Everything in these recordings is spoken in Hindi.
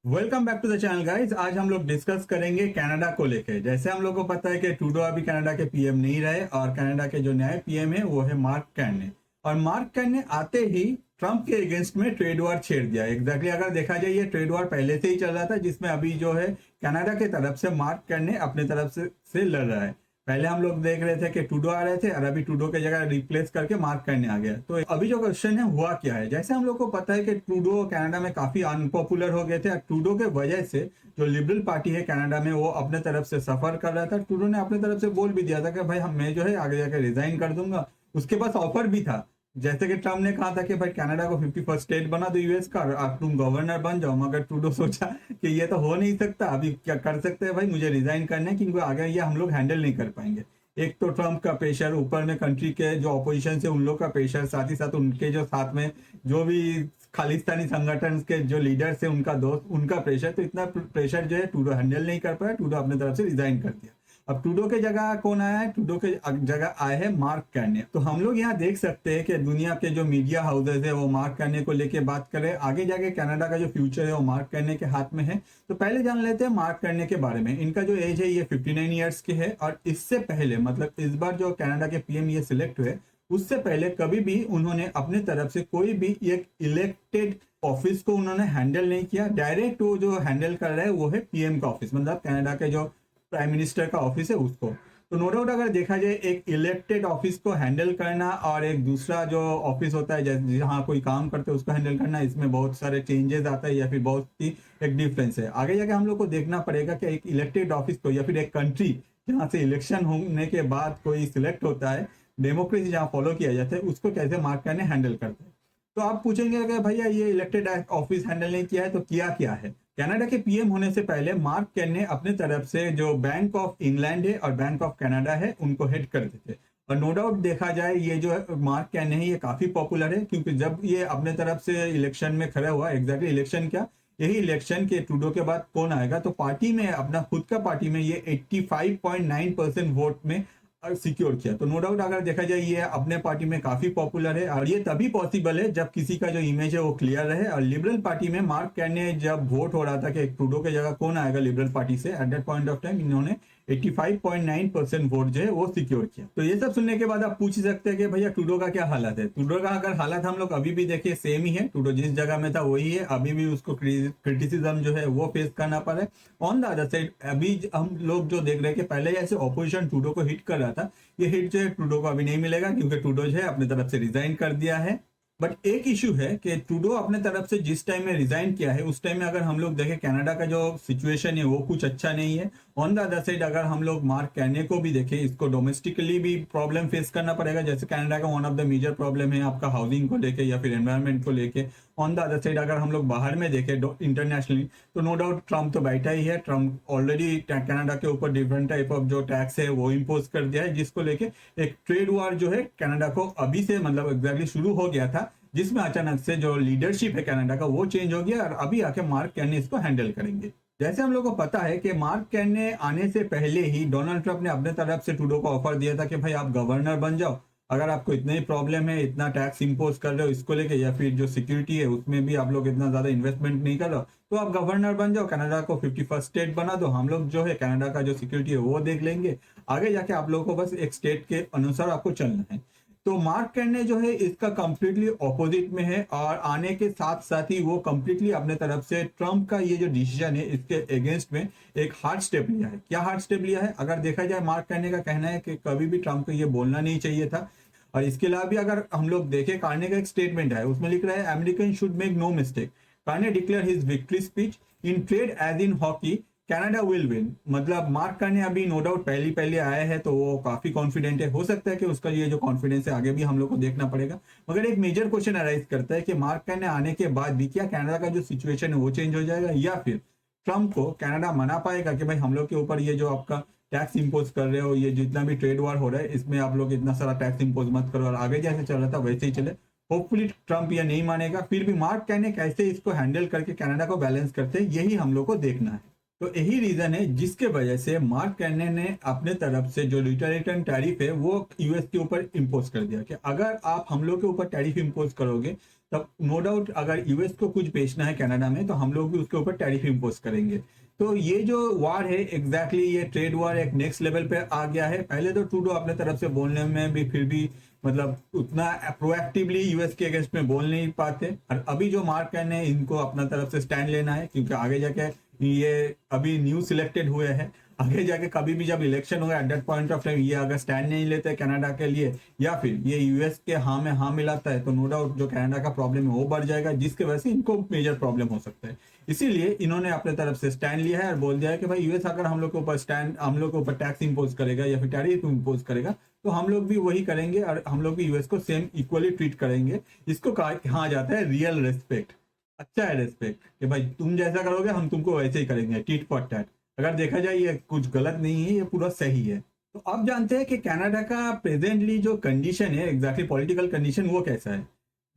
Welcome back to the channel guys. आज हम लोग डिस्कस करेंगे कनाडा को लेकर। जैसे हम लोग को पता है कि ट्रूडो अभी कनाडा के पीएम नहीं रहे और कनाडा के जो नए पीएम है वो है मार्क कार्ने। और मार्क कार्ने आते ही ट्रंप के अगेंस्ट में ट्रेड वॉर छेड़ दिया। एग्जैक्टली अगर देखा जाए ये ट्रेड वॉर पहले से ही चल रहा था, जिसमें अभी जो है कनाडा के तरफ से मार्क कार्ने अपने तरफ से लड़ रहा है। पहले हम लोग देख रहे थे कि टूडो आ रहे थे और अभी टूडो के जगह रिप्लेस करके मार्क करने आ गया। तो अभी जो क्वेश्चन है हुआ क्या है, जैसे हम लोग को पता है कि टूडो कनाडा में काफी अनपॉपुलर हो गए थे और टूडो के वजह से जो लिबरल पार्टी है कनाडा में वो अपने तरफ से सफर कर रहा था। टूडो ने अपने तरफ से बोल भी दिया था कि भाई मैं जो है आगे जाकर रिजाइन कर दूंगा। उसके पास ऑफर भी था, जैसे कि ट्रम्प ने कहा था कि भाई कनाडा को 51st स्टेट बना दो यूएस का और आप तुम गवर्नर बन जाओ। मगर ट्रूडो सोचा कि ये तो हो नहीं सकता, अभी क्या कर सकते हैं भाई, मुझे रिजाइन करना है क्योंकि आगे ये हम लोग हैंडल नहीं कर पाएंगे। एक तो ट्रम्प का प्रेशर, ऊपर में कंट्री के जो ऑपोजिशन से उन लोग का प्रेशर, साथ ही साथ उनके जो साथ में जो भी खालिस्तानी संगठन के जो लीडर्स है उनका दोस्त, उनका प्रेशर। तो इतना प्रेशर जो है टूडो हैंडल नहीं कर पाया, टूडो अपने तरफ से रिजाइन कर दिया। अब टूडो के जगह कौन आया है? टूडो के जगह आए हैं मार्क कार्ने। तो हम लोग यहाँ देख सकते हैं कि दुनिया के जो मीडिया हाउसेज है वो मार्क कार्ने को लेके बात करें। आगे जाके कनाडा का जो फ्यूचर है वो मार्क कार्ने के हाथ में है। तो पहले जान लेते हैं मार्क कार्ने के बारे में। इनका जो एज है ये 59 ईयर्स के है और इससे पहले मतलब इस बार जो कनाडा के पीएम ये सिलेक्ट हुए उससे पहले कभी भी उन्होंने अपने तरफ से कोई भी एक इलेक्टेड ऑफिस को उन्होंने हैंडल नहीं किया। डायरेक्ट वो जो हैंडल कर रहा है वो है पीएम का ऑफिस, मतलब कनाडा के जो प्राइम मिनिस्टर का ऑफिस है उसको। तो नो डाउट अगर देखा जाए एक इलेक्टेड ऑफिस को हैंडल करना और एक दूसरा जो ऑफिस होता है जहाँ कोई काम करते हैं उसको हैंडल करना, इसमें बहुत सारे चेंजेस आता है या फिर बहुत ही एक डिफरेंस है। आगे जाके हम लोग को देखना पड़ेगा कि एक इलेक्टेड ऑफिस को या फिर एक कंट्री जहाँ से इलेक्शन होने के बाद कोई सिलेक्ट होता है, डेमोक्रेसी जहाँ फॉलो किया जाता है, उसको कैसे मार्क करने हैंडल करते हैं। तो आप पूछेंगे कि भैया ये इलेक्टेड ऑफिस हैंडल नहीं किया है तो किया क्या है? कनाडा के पीएम होने से पहले मार्क कार्ने ने अपने तरफ से जो बैंक ऑफ इंग्लैंड है और बैंक ऑफ कनाडा है उनको हेड करते थे। और नो डाउट देखा जाए ये जो मार्क कार्ने है ये काफी पॉपुलर है, क्योंकि जब ये अपने तरफ से इलेक्शन में खड़ा हुआ, एग्जैक्टली इलेक्शन क्या, यही इलेक्शन के ट्रूडो के बाद कौन आएगा, तो पार्टी में अपना खुद का पार्टी में ये 85.9% वोट में सिक्योर किया। तो नो डाउट अगर देखा जाए ये अपने पार्टी में काफी पॉपुलर है और ये तभी पॉसिबल है जब किसी का जो इमेज है वो क्लियर रहे। और लिबरल पार्टी में मार्क कार्ने जब वोट हो रहा था कि ट्रूडो के जगह कौन आएगा लिबरल पार्टी से, at that point of time इन्होंने 85.9% वोट जो है वो सिक्योर किया। तो ये सब सुनने के बाद आप पूछ सकते हैं कि भैया ट्रूडो का क्या हालत है। ट्रूडो का अगर हालत हम लोग अभी भी देखिए सेम ही है, ट्रूडो जिस जगह में था वही है, अभी भी उसको क्रिटिसिज्म जो है वो फेस करना पड़ा है। ऑन द अदर साइड अभी हम लोग जो देख रहे हैं कि पहले जैसे ऑपोजिशन ट्रूडो को हिट कर रहा था, ये हिट जो है ट्रूडो को अभी नहीं मिलेगा क्योंकि ट्रूडो जो है अपने तरफ से रिजाइन कर दिया है। बट एक इशू है कि ट्रूडो अपने तरफ से जिस टाइम में रिजाइन किया है उस टाइम में अगर हम लोग देखें कनाडा का जो सिचुएशन है वो कुछ अच्छा नहीं है। ऑन द अदर साइड अगर हम लोग मार्क कार्ने को भी देखें, इसको डोमेस्टिकली भी प्रॉब्लम फेस करना पड़ेगा। जैसे कनाडा का one of the major problem है आपका हाउसिंग को लेके या फिर एनवायरमेंट को लेके। ऑन द अदर साइड अगर हम लोग बाहर में देखें इंटरनेशनली तो नो डाउट ट्रम्प तो बैठा ही है। ट्रम्प ऑलरेडी कनाडा के ऊपर डिफरेंट टाइप ऑफ जो टैक्स है वो इम्पोज कर दिया है, जिसको लेके एक ट्रेड वॉर जो है कनाडा को अभी से मतलब एग्जैक्टली शुरू हो गया था, जिसमें अचानक से जो लीडरशिप है कनाडा का वो चेंज हो गया और अभी आके मार्क कार्ने इसको हैंडल करेंगे। जैसे हम लोग को पता है कि मार्क कार्ने आने से पहले ही डोनाल्ड ट्रंप ने अपने तरफ से ट्रूडो को ऑफर दिया था कि भाई आप गवर्नर बन जाओ, अगर आपको इतना ही प्रॉब्लम है, इतना टैक्स इंपोज कर रहे हो इसको लेके या फिर जो सिक्योरिटी है उसमें भी आप लोग इतना ज्यादा इन्वेस्टमेंट नहीं कर रहे हो, तो आप गवर्नर बन जाओ, कनाडा को 51st स्टेट बना दो, हम लोग जो है कनाडा का जो सिक्योरिटी है वो देख लेंगे, आगे जाके आप लोगों को बस एक स्टेट के अनुसार आपको चलना है। तो मार्क कार्ने जो है इसका कंप्लीटली ऑपोजिट में है और आने के साथ साथ ही वो कंप्लीटली अपने तरफ से ट्रम्प का ये जो डिसीजन है इसके अगेंस्ट में एक हार्ड स्टेप लिया है। क्या हार्ड स्टेप लिया है? अगर देखा जाए मार्क कार्ने का कहना है कि कभी भी ट्रम्प को ये बोलना नहीं चाहिए था। और इसके अलावा भी अगर हम लोग देखें कार्ने का एक स्टेटमेंट है, उसमें लिख रहा है American should make no mistake, Carney declare his victory speech in trade as in hockey Canada will win. मतलब मार्क कार्ने अभी नो डाउट पहले आया है तो वो काफी कॉन्फिडेंट है। हो सकता है कि उसका ये जो कॉन्फिडेंस है आगे भी हम लोग को देखना पड़ेगा। मगर एक मेजर क्वेश्चन अराइज करता है कि मार्क कार्ने आने के बाद भी क्या कनाडा का जो सिचुएशन है वो चेंज हो जाएगा या फिर ट्रम्प को कनाडा मना पाएगा कि भाई हम लोग के ऊपर ये जो आपका टैक्स इंपोज कर रहे हो, ये जितना भी ट्रेड वॉर हो रहा है इसमें आप लोग इतना सारा टैक्स इंपोज मत करो और आगे जैसे चल रहा था वैसे ही चले। होपफुली ट्रम्प ये नहीं मानेगा, फिर भी मार्क कार्ने कैसे इसको हैंडल करके कनाडा को बैलेंस करते हैं यही हम लोग को देखना है। तो यही रीजन है जिसके वजह से मार्क कैर्ने ने अपने तरफ से जो रिटर्न टैरिफ है वो यूएस के ऊपर इम्पोज कर दिया कि अगर आप हम लोग के ऊपर टैरिफ इम्पोज करोगे तब नो डाउट अगर यूएस को कुछ बेचना है कनाडा में तो हम लोग भी उसके ऊपर टैरिफ इम्पोज करेंगे। तो ये जो वार है एग्जैक्टली ये ट्रेड वार एक नेक्स्ट लेवल पे आ गया है। पहले तो ट्रूडो अपने तरफ से बोलने में भी फिर भी मतलब उतना प्रोएक्टिवली यूएस के अगेंस्ट में बोल नहीं पाते, और अभी जो मार्क कैर्ने है इनको अपना तरफ से स्टैंड लेना है क्योंकि आगे जाके ये अभी न्यू सिलेक्टेड हुए हैं, आगे जाके कभी भी जब इलेक्शन होगा at that point of time ये अगर स्टैंड नहीं लेते कनाडा के लिए या फिर ये यूएस के हाँ में हाँ मिलाता है तो नो डाउट जो कनाडा का प्रॉब्लम है वो बढ़ जाएगा जिसके वजह से इनको मेजर प्रॉब्लम हो सकता है। इसीलिए इन्होंने अपने तरफ से स्टैंड लिया है और बोल दिया है कि भाई यूएस अगर हम लोग के ऊपर हम लोग के ऊपर टैक्स इम्पोज करेगा या फिर टैरिफ इम्पोज करेगा तो हम लोग भी वही करेंगे और हम लोग भी यूएस को सेम इक्वली ट्रीट करेंगे। इसको कहा जाता है रियल रेस्पेक्ट। अच्छा है रेस्पेक्ट कि भाई तुम जैसा करोगे हम तुमको वैसे ही करेंगे, टीट फॉर टैट। अगर देखा जाए ये कुछ गलत नहीं है, ये पूरा सही है। तो अब जानते हैं कि कनाडा का प्रेजेंटली जो कंडीशन है एग्जैक्टली पॉलिटिकल कंडीशन वो कैसा है।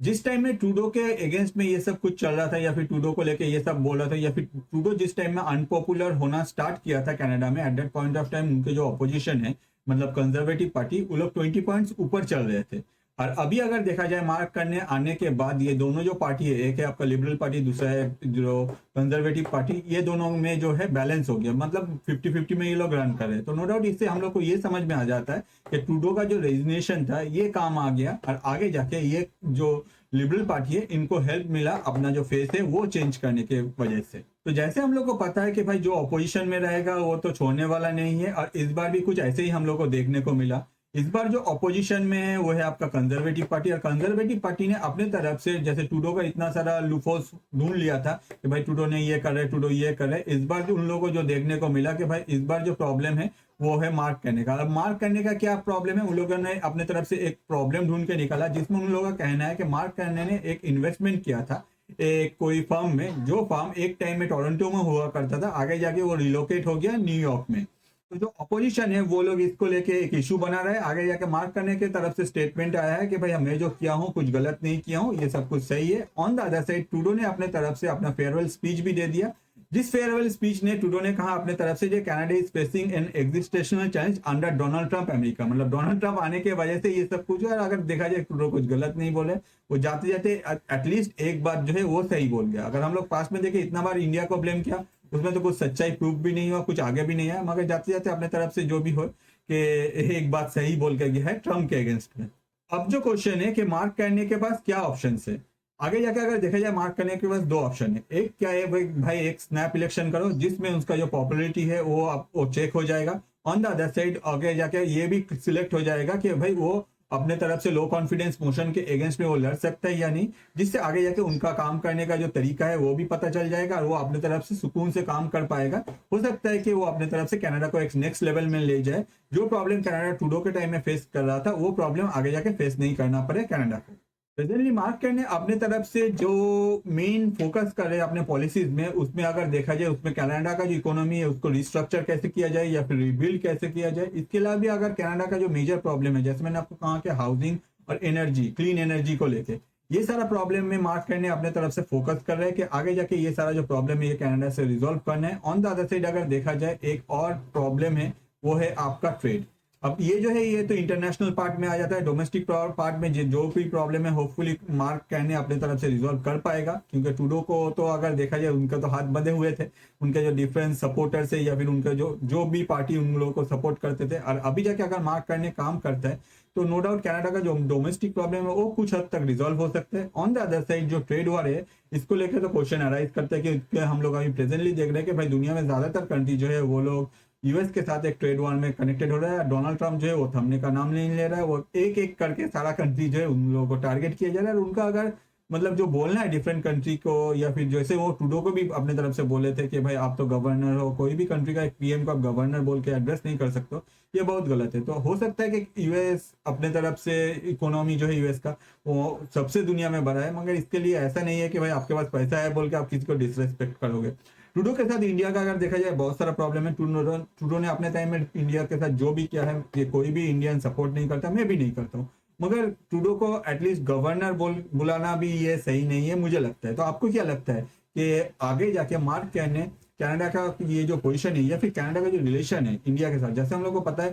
जिस टाइम में ट्रूडो के अगेंस्ट में ये सब कुछ चल रहा था या फिर ट्रूडो को लेके ये सब बोल रहा था या फिर ट्रूडो जिस टाइम में अनपॉपुलर होना स्टार्ट किया था कनाडा में at that point of time उनके जो अपोजिशन है मतलब कंजर्वेटिव पार्टी वो लोग 20 पॉइंट्स ऊपर चल रहे थे। और अभी अगर देखा जाए मार्क करने आने के बाद ये दोनों जो पार्टी है, एक है आपका लिबरल पार्टी दूसरा है जो कंजर्वेटिव पार्टी, ये दोनों में जो है बैलेंस हो गया मतलब 50-50 में ये लोग रन कर रहे हैं। तो नो डाउट इससे हम लोग को ये समझ में आ जाता है कि ट्रूडो का जो रेजिग्नेशन था ये काम आ गया और आगे जाके ये जो लिबरल पार्टी है इनको हेल्प मिला अपना जो फेस है वो चेंज करने के वजह से। तो जैसे हम लोग को पता है कि भाई जो अपोजिशन में रहेगा वो तो छोड़ने वाला नहीं है और इस बार भी कुछ ऐसे ही हम लोग को देखने को मिला। इस बार जो अपोजिशन में है वो है आपका कंजर्वेटिव पार्टी और कंजर्वेटिव पार्टी ने अपने तरफ से जैसे ट्रूडो का इतना सारा लूफोस ढूंढ लिया था कि भाई ट्रूडो ने ये कर रहे ट्रूडो ये कर रहे, इस बार जो उन लोगों को जो देखने को मिला कि भाई इस बार जो प्रॉब्लम है वो है मार्क करने का। अब मार्क करने का क्या प्रॉब्लम है, उन लोगों ने अपने तरफ से एक प्रॉब्लम ढूंढ के निकाला जिसमें उन लोगों का कहना है कि मार्क करने ने एक इन्वेस्टमेंट किया था एक कोई फर्म में, जो फर्म एक टाइम में टोरंटो में हुआ करता था, आगे जाके वो रिलोकेट हो गया न्यूयॉर्क में। तो जो अपोजिशन है वो लोग इसको लेके एक इशू बना रहे हैं। आगे जाके मार्क करने के तरफ से स्टेटमेंट आया है कि भाई मैं जो किया हूँ कुछ गलत नहीं किया हूँ, ये सब कुछ सही है। On the other side Trudeau ने अपने तरफ से अपना फेयरवेल स्पीच भी दे दिया, जिस फेयरवेल स्पीच ने ट्रूडो ने कहा अपने तरफ से जो Canada is facing an existential challenge under Donald Trump America, मतलब डोनाल्ड ट्रंप आने के वजह से ये सब कुछ है। और अगर देखा जाए ट्रूडो कुछ गलत नहीं बोले, वो जाते जाते एटलीस्ट एक बात जो है वो सही बोल गया। अगर हम लोग पास में देखें इतना बार इंडिया को ब्लेम किया उसमें तो कुछ सच्चाई प्रूफ भी नहीं हुआ, कुछ आगे भी नहीं आया, मगर जाते जाते अपने तरफ से जो भी हो कि एक बात सही बोल के गया है ट्रम्प के अगेंस्ट में। अब जो क्वेश्चन है कि मार्क करने के पास क्या ऑप्शन है, आगे जाके अगर देखा जाए मार्क करने के पास दो ऑप्शन है। एक क्या है भाई एक स्नैप इलेक्शन करो जिसमें उसका जो पॉपुलरिटी है वो चेक हो जाएगा। ऑन द अदर साइड आगे जाके ये भी सिलेक्ट हो जाएगा कि भाई वो अपने तरफ से लो कॉन्फिडेंस मोशन के अगेंस्ट में वो लड़ सकता है या नहीं, जिससे आगे जाके उनका काम करने का जो तरीका है वो भी पता चल जाएगा और वो अपने तरफ से सुकून से काम कर पाएगा। हो सकता है कि वो अपने तरफ से कनाडा को एक नेक्स्ट लेवल में ले जाए। जो प्रॉब्लम कनाडा ट्रूडो के टाइम में फेस कर रहा था वो प्रॉब्लम आगे जाके फेस नहीं करना पड़े कनाडा को। प्रेजेंटली मार्क करने अपने तरफ से जो मेन फोकस कर रहे हैं अपने पॉलिसीज में, उसमें अगर देखा जाए उसमें कनाडा का जो इकोनॉमी है उसको रिस्ट्रक्चर कैसे किया जाए या फिर रिबिल्ड कैसे किया जाए। इसके अलावा भी अगर कनाडा का जो मेजर प्रॉब्लम है जैसे मैंने आपको कहा कि हाउसिंग और एनर्जी क्लीन एनर्जी को लेके ये सारा प्रॉब्लम में मार्क करने अपने तरफ से फोकस कर रहे हैं कि आगे जाके ये सारा जो प्रॉब्लम है ये कनाडा से रिजोल्व करना है। ऑन द अदर साइड अगर देखा जाए एक और प्रॉब्लम है वो है आपका ट्रेड। अब ये जो है ये तो इंटरनेशनल पार्ट में आ जाता है, डोमेस्टिक पार्ट में जो भी प्रॉब्लम है होपफुली मार्क करने अपने तरफ से रिजॉल्व कर पाएगा, क्योंकि ट्रूडो को तो अगर देखा जाए उनका तो हाथ बंधे हुए थे, उनके जो डिफरेंट सपोर्टर्स है या फिर उनके जो भी पार्टी उन लोगों को सपोर्ट करते थे। और अभी जाके अगर मार्क करने काम करता है तो नो डाउट कनाडा का जो डोमेस्टिक प्रॉब्लम है वो कुछ हद तक रिजॉल्व हो सकते हैं। ऑन द अदर साइड जो ट्रेड वॉर है इसको लेकर तो क्वेश्चन अराइज करते हैं कि हम लोग अभी प्रेजेंटली देख रहे हैं कि भाई दुनिया में ज्यादातर कंट्री जो है वो लोग यूएस के साथ एक ट्रेड वॉर में कनेक्टेड हो रहा है। डोनाल्ड ट्रंप जो है वो थमने का नाम नहीं ले रहा है, वो एक एक करके सारा कंट्री जो है उन लोगों को टारगेट किया जा रहा है। और उनका अगर मतलब जो बोलना है डिफरेंट कंट्री को या फिर जैसे वो ट्रूडो को भी अपने तरफ से बोले थे कि भाई आप तो गवर्नर हो, कोई भी कंट्री का एक पीएम को आप गवर्नर बोल के एड्रेस नहीं कर सकते, ये बहुत गलत है। तो हो सकता है कि यूएस अपने तरफ से इकोनॉमी जो है यूएस का वो सबसे दुनिया में बड़ा है, मगर इसके लिए ऐसा नहीं है कि भाई आपके पास पैसा है बोल के आप किसी को डिसरेस्पेक्ट करोगे। ट्रूडो के साथ इंडिया का अगर देखा जाए बहुत सारा प्रॉब्लम है। ट्रूडो ने अपने टाइम में इंडिया के साथ जो भी किया है ये कोई भी इंडियन सपोर्ट नहीं करता, मैं भी नहीं करता हूँ, मगर ट्रूडो को एटलीस्ट गवर्नर बुलाना भी ये सही नहीं है मुझे लगता है। तो आपको क्या लगता है कि आगे जाके मार्क करने कनाडा का ये जो पोजीशन है या फिर कनाडा का जो रिलेशन है इंडिया के साथ, जैसे हम लोग को पता है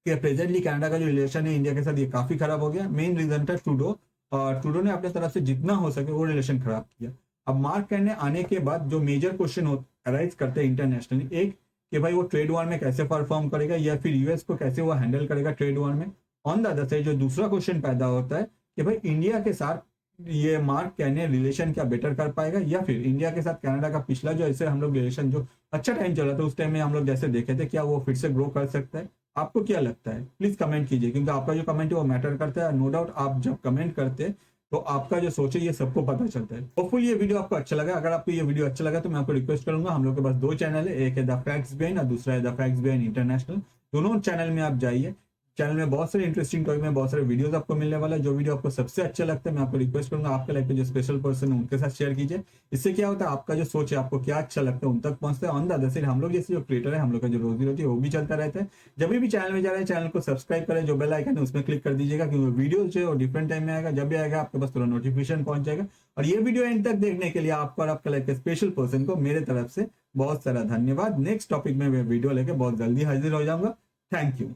कि प्रेजेंटली कनाडा का जो रिलेशन है इंडिया के साथ ये काफी खराब हो गया। मेन रीजन था ट्रूडो, और ट्रूडो ने अपने तरफ से जितना हो सके वो रिलेशन खराब किया। अब मार्क कार्ने आने के बाद जो मेजर क्वेश्चन अराइज करते हैं इंटरनेशनली, एक कि भाई वो ट्रेड वॉर में कैसे परफॉर्म करेगा या फिर यूएस को कैसे वो हैंडल करेगा ट्रेड वॉर में। ऑन द अदर साइड जो दूसरा क्वेश्चन पैदा होता है कि भाई इंडिया के साथ ये मार्क कार्ने रिलेशन क्या बेटर कर पाएगा, या फिर इंडिया के साथ कनाडा का पिछला जो ऐसे हम लोग रिलेशन जो अच्छा टाइम चला था उस टाइम में हम लोग जैसे देखे थे, क्या वो फिर से ग्रो कर सकता है। आपको क्या लगता है प्लीज कमेंट कीजिए, क्योंकि आपका जो कमेंट है वो मैटर करता है। नो डाउट आप जब कमेंट करते हैं तो आपका जो सोच है ये सबको पता चलता है। होपफुली ये वीडियो आपको अच्छा लगा। अगर आपको ये वीडियो अच्छा लगा तो मैं आपको रिक्वेस्ट करूंगा, हम लोग के पास 2 चैनल है, एक है द फैक्ट्स बिहाइंड और दूसरा है द फैक्ट्स बिहाइंड इंटरनेशनल। दोनों चैनल में आप जाइए, चैनल में बहुत सारे इंटरेस्टिंग टॉपिक में बहुत सारे वीडियोस आपको मिलने वाला है। जो वीडियो आपको सबसे अच्छा लगता है मैं आपको रिक्वेस्ट करूंगा आपके लाइफ में जो स्पेशल पर्सन है उनके साथ शेयर कीजिए। इससे क्या होता है आपका जो सोच है आपको क्या अच्छा लगता है उन तक पहुंचता है। ऑन द अदर साइड हम लोग जैसे जो क्रिएटर है हम लोग का जो रोजी रोटी है वो भी चलता रहता है। जब भी चैनल में जा रहे हैं चैनल को सब्सक्राइब करें, जो बेल आइकन है उसमें क्लिक कर दीजिएगा, क्योंकि वीडियो जो है वो डिफरेंट टाइम में आएगा। जब भी आएगा आपके पास तुरंत नोटिफिकेशन पहुंच जाएगा। और ये वीडियो एंड तक देखने के लिए आपको और आपके लाइफ के स्पेशल पर्सन को मेरे तरफ से बहुत सारा धन्यवाद। नेक्स्ट टॉपिक में मैं वीडियो लेके बहुत जल्दी हाजिर हो जाऊंगा। Thank you.